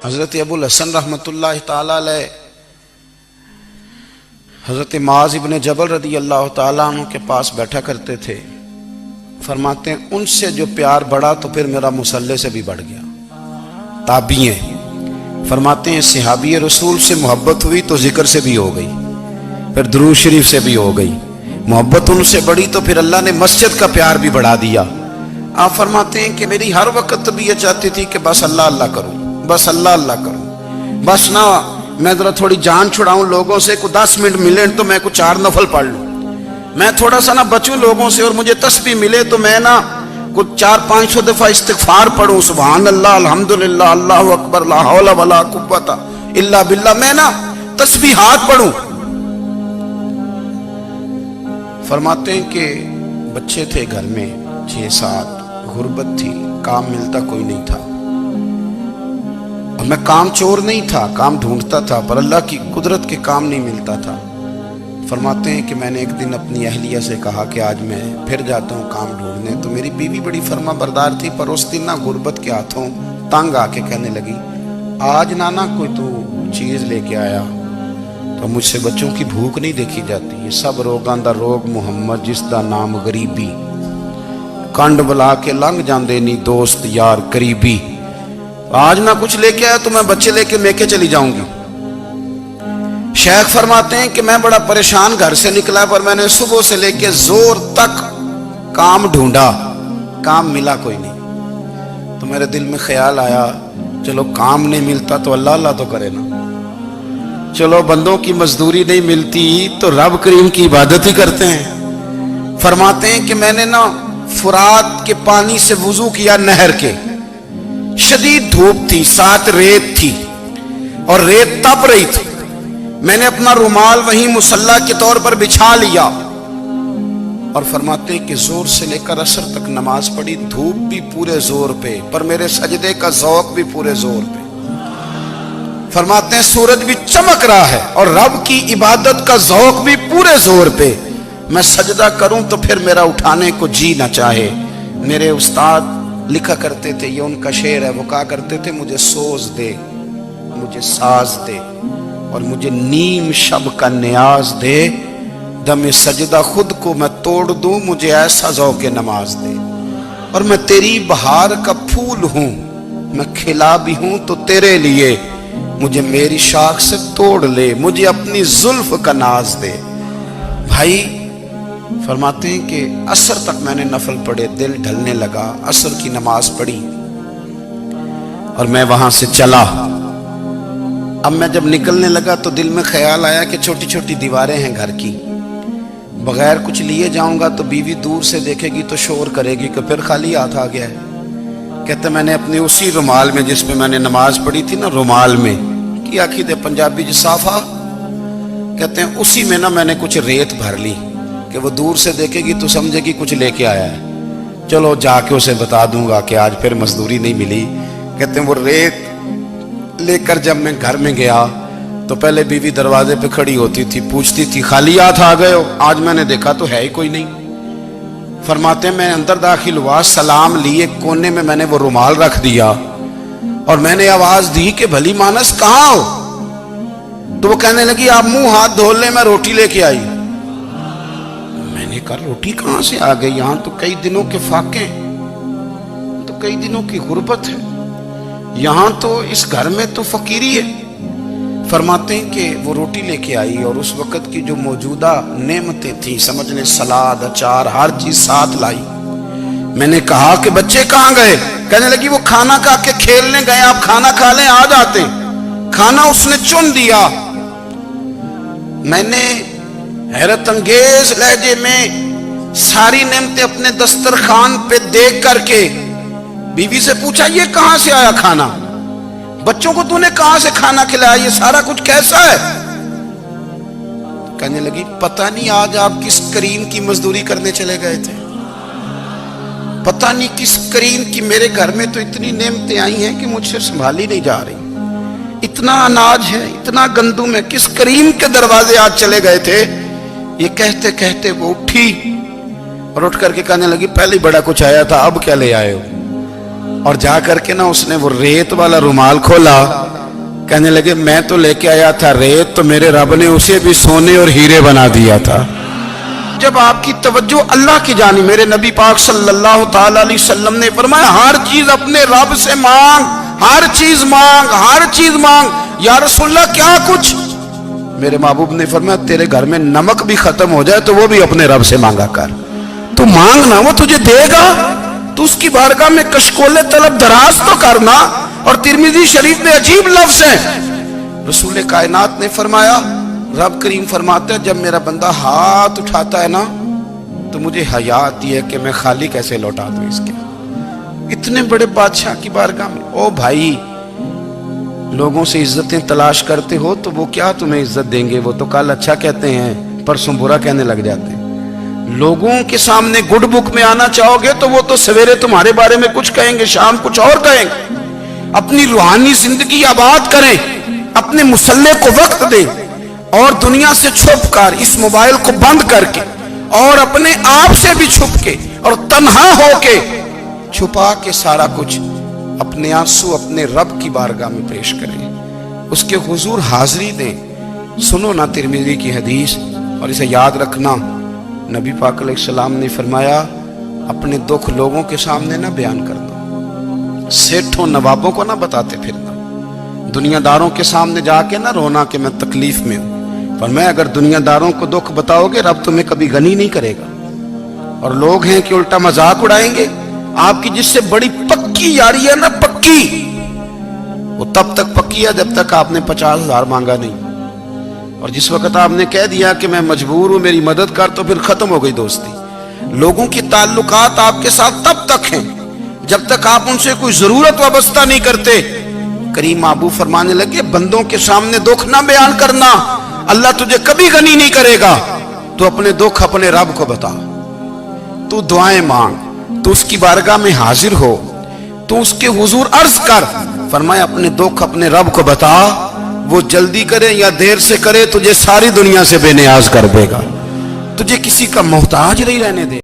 حضرت ابو الحسن رحمتullah تعالی علیہ حضرت معاذ ابن جبل رضی اللہ تعالیٰ عنہ کے پاس بیٹھا کرتے تھے. فرماتے ہیں ان سے جو پیار بڑھا تو پھر میرا مصلی سے بھی بڑھ گیا. تابعی ہیں. فرماتے ہیں صحابی رسول سے محبت ہوئی تو ذکر سے بھی ہو گئی, پھر درود شریف سے بھی ہو گئی. محبت ان سے بڑھی تو پھر اللہ نے مسجد کا پیار بھی بڑھا دیا. آپ فرماتے ہیں کہ میری ہر وقت طبیعت چاہتی تھی کہ بس اللہ اللہ کروں, بس اللہ اللہ کروں, بس نہ میں ذرا تھوڑی جان چھڑاؤں لوگوں سے, کو 10 منٹ ملے تو میں کچھ 4 نفل پڑھ لوں, میں تھوڑا سا نہ بچوں لوگوں سے, اور مجھے تسبیح ملے تو میں نہ کچھ 400-500 دفعہ استغفار پڑھوں, سبحان اللہ الحمدللہ اللہ اکبر لا حول ولا قوت الا باللہ, میں نہ تسبیحات پڑھوں. فرماتے ہیں کہ بچے تھے گھر میں 6-7, غربت تھی, کام ملتا کوئی نہیں تھا, اور میں کام چور نہیں تھا, کام ڈھونڈتا تھا, پر اللہ کی قدرت کے کام نہیں ملتا تھا. فرماتے ہیں کہ میں نے ایک دن اپنی اہلیہ سے کہا کہ آج میں پھر جاتا ہوں کام ڈھونڈنے. تو میری بیوی بڑی فرما بردار تھی, پر اس دن نہ غربت کے ہاتھوں تنگ آ کے کہنے لگی آج نانا کوئی تو چیز لے کے آیا, تو مجھ سے بچوں کی بھوک نہیں دیکھی جاتی. یہ سب روگاں دا روگ محمد جس دا نام غریبی, کنڈ بلا کے لنگ جاندے نہیں دوست یار قریبی. آج نہ کچھ لے کے آیا تو میں بچے لے کے میکے چلی جاؤں گی. شیخ فرماتے ہیں کہ میں بڑا پریشان گھر سے نکلا, پر میں نے صبح سے لے کے زور تک کام ڈھونڈا, کام ملا کوئی نہیں. تو میرے دل میں خیال آیا چلو کام نہیں ملتا تو اللہ اللہ تو کرے نا, چلو بندوں کی مزدوری نہیں ملتی تو رب کریم کی عبادت ہی کرتے ہیں. فرماتے ہیں کہ میں نے نا فرات کے پانی سے وضو کیا, نہر کے, شدید دھوپ تھی, ساتھ ریت تھی اور ریت تپ رہی تھی. میں نے اپنا رومال وہیں مصلی کے طور پر بچھا لیا, اور فرماتے ہیں کہ زور سے لے کر عصر تک نماز پڑھی. دھوپ بھی پورے زور پہ, پر میرے سجدے کا ذوق بھی پورے زور پہ. فرماتے ہیں سورج بھی چمک رہا ہے اور رب کی عبادت کا ذوق بھی پورے زور پہ. میں سجدہ کروں تو پھر میرا اٹھانے کو جی نہ چاہے. میرے استاد لکھا کرتے تھے, یہ ان کا شعر ہے, وہ کہا کرتے تھے مجھے سوز دے, مجھے ساز دے, اور مجھے نیم شب کا نیاز دے, دم سجدہ خود کو میں توڑ دوں, مجھے ایسا ذوق نماز دے. اور میں تیری بہار کا پھول ہوں, میں کھلا بھی ہوں تو تیرے لیے, مجھے میری شاخ سے توڑ لے, مجھے اپنی زلف کا ناز دے. بھائی فرماتے ہیں کہ عصر تک میں نے نفل پڑھے, دل ڈھلنے لگا, عصر کی نماز پڑھی اور میں وہاں سے چلا. اب میں جب نکلنے لگا تو دل میں خیال آیا کہ چھوٹی چھوٹی دیواریں ہیں گھر کی, بغیر کچھ لیے جاؤں گا تو بیوی دور سے دیکھے گی تو شور کرے گی کہ پھر خالی ہاتھ آ گیا ہے. کہتے میں نے اپنے اسی رومال میں جس میں میں نے نماز پڑھی تھی نا, رومال میں کی آخی دے پنجابی جسافہ کہتے ہیں, اسی میں نا میں نے کچھ ریت بھر لی کہ وہ دور سے دیکھے گی تو سمجھے گی کچھ لے کے آیا ہے, چلو جا کے اسے بتا دوں گا کہ آج پھر مزدوری نہیں ملی. کہتے ہیں وہ ریت لے کر جب میں گھر میں گیا تو پہلے بیوی دروازے پہ کھڑی ہوتی تھی, پوچھتی تھی خالی ہاتھ آ گئے ہو؟ آج میں نے دیکھا تو ہے ہی کوئی نہیں. فرماتے ہیں میں اندر داخل ہوا, سلام لیے, کونے میں میں نے وہ رومال رکھ دیا اور میں نے آواز دی کہ بھلی مانس کہاں ہو؟ تو وہ کہنے لگی آپ منہ ہاتھ دھو لیں, میں روٹی لے کے آئی. میں نے کہا روٹی کہاں سے آ گئی, یہاں تو کئی دنوں کے فاقے, تو کئی دنوں کی غربت ہے, یہاں تو اس گھر میں تو فقیری ہے. فرماتے ہیں کہ وہ روٹی لے کے آئی اور اس وقت کی جو موجودہ نعمتیں تھیں, سمجھ لیں سلاد اچار ہر چیز ساتھ لائی. میں نے کہا کہ بچے کہاں گئے؟ کہنے لگی وہ کھانا کھا کے کھیلنے گئے, آپ کھانا کھا لیں آ جاتے. کھانا اس نے چن دیا. میں نے حیرت انگیز لہجے میں ساری نعمتیں اپنے دسترخوان پہ دیکھ کر کے بیوی سے پوچھا یہ کہاں سے آیا کھانا؟ بچوں کو تو نے کہاں سے کھانا کھلایا؟ یہ سارا کچھ کیسا ہے؟ کہنے لگی پتہ نہیں آج آپ کس کریم کی مزدوری کرنے چلے گئے تھے, پتہ نہیں کس کریم کی. میرے گھر میں تو اتنی نعمتیں آئی ہیں کہ مجھ سے سنبھالی نہیں جا رہی, اتنا اناج ہے, اتنا گندم ہے, کس کریم کے دروازے آج چلے گئے تھے؟ یہ کہتے کہتے وہ اٹھی اور اٹھ کر کے کہنے لگی پہلے بڑا کچھ آیا تھا, اب کیا لے آئے ہو؟ اور جا کر کے نا اس نے وہ ریت والا رومال کھولا. کہنے لگے میں تو لے کے آیا تھا ریت، تو میرے رب نے اسے بھی سونے اور ہیرے بنا دیا تھا. جب آپ کی توجہ اللہ کی جانب، میرے نبی پاک صلی اللہ تعالی علیہ وسلم نے فرمایا ہر چیز اپنے رب سے مانگ، ہر چیز مانگ، ہر چیز مانگ. یا رسول اللہ کیا کچھ؟ میرے محبوب نے فرمایا تیرے گھر میں نمک بھی ختم ہو جائے تو وہ بھی اپنے رب سے مانگا کر. تو مانگنا، وہ تجھے دے گا، تو اس کی بارگاہ میں کشکول طلب دراز تو کرنا. اور ترمذی شریف میں عجیب لفظ ہے، رسول کائنات نے فرمایا، رب کریم فرماتا ہے جب میرا بندہ ہاتھ اٹھاتا ہے نا تو مجھے حیا آتی ہے کہ میں خالی کیسے لوٹا دوں اس کے. اتنے بڑے بادشاہ کی بارگاہ میں. او بھائی، لوگوں سے عزتیں تلاش کرتے ہو تو وہ کیا تمہیں عزت دیں گے؟ وہ تو کل اچھا کہتے ہیں پرسوں برا کہنے لگ جاتے ہیں. لوگوں کے سامنے گڈ بک میں آنا چاہو گے تو وہ تو سویرے تمہارے بارے میں کچھ کہیں گے، شام کچھ اور کہیں گے. اپنی روحانی زندگی آباد کریں، اپنے مسلح کو وقت دیں، اور دنیا سے چھپ کر اس موبائل کو بند کر کے اور اپنے آپ سے بھی چھپ کے اور تنہا ہو کے چھپا کے سارا کچھ اپنے آنسو اپنے رب کی بارگاہ میں پیش کریں، اس کے حضور حاضری دیں. سنو نا ترمذی کی حدیث، اور اسے یاد رکھنا. نبی پاک علیہ السلام نے فرمایا اپنے دکھ لوگوں کے سامنے نہ بیان کرنا، سیٹھوں نوابوں کو نہ بتاتے پھرنا، دنیا داروں کے سامنے جا کے نہ رونا کہ میں تکلیف میں ہوں. فرمایا اگر دنیا داروں کو دکھ بتاؤ گے رب تمہیں کبھی غنی نہیں کرے گا. اور لوگ ہیں کہ الٹا مذاق اڑائیں گے. آپ کی جس سے بڑی پکی یاری ہے نا، پکی، وہ تب تک پکی ہے جب تک آپ نے 50,000 مانگا نہیں. اور جس وقت آپ نے کہہ دیا کہ میں مجبور ہوں میری مدد کر، تو پھر ختم ہو گئی دوستی. لوگوں کی تعلقات آپ کے ساتھ تب تک ہیں جب تک آپ ان سے کوئی ضرورت وابستہ نہیں کرتے. کریم محبوب فرمانے لگے بندوں کے سامنے دکھ نہ بیان کرنا، اللہ تجھے کبھی غنی نہیں کرے گا. تو اپنے دکھ اپنے رب کو بتا، تو دعائیں مانگ، تو اس کی بارگاہ میں حاضر ہو، تو اس کے حضور عرض کر. فرمایا اپنے دکھ اپنے رب کو بتا، وہ جلدی کرے یا دیر سے کرے تجھے ساری دنیا سے بے نیاز کر دے گا، تجھے کسی کا محتاج نہیں رہنے دے.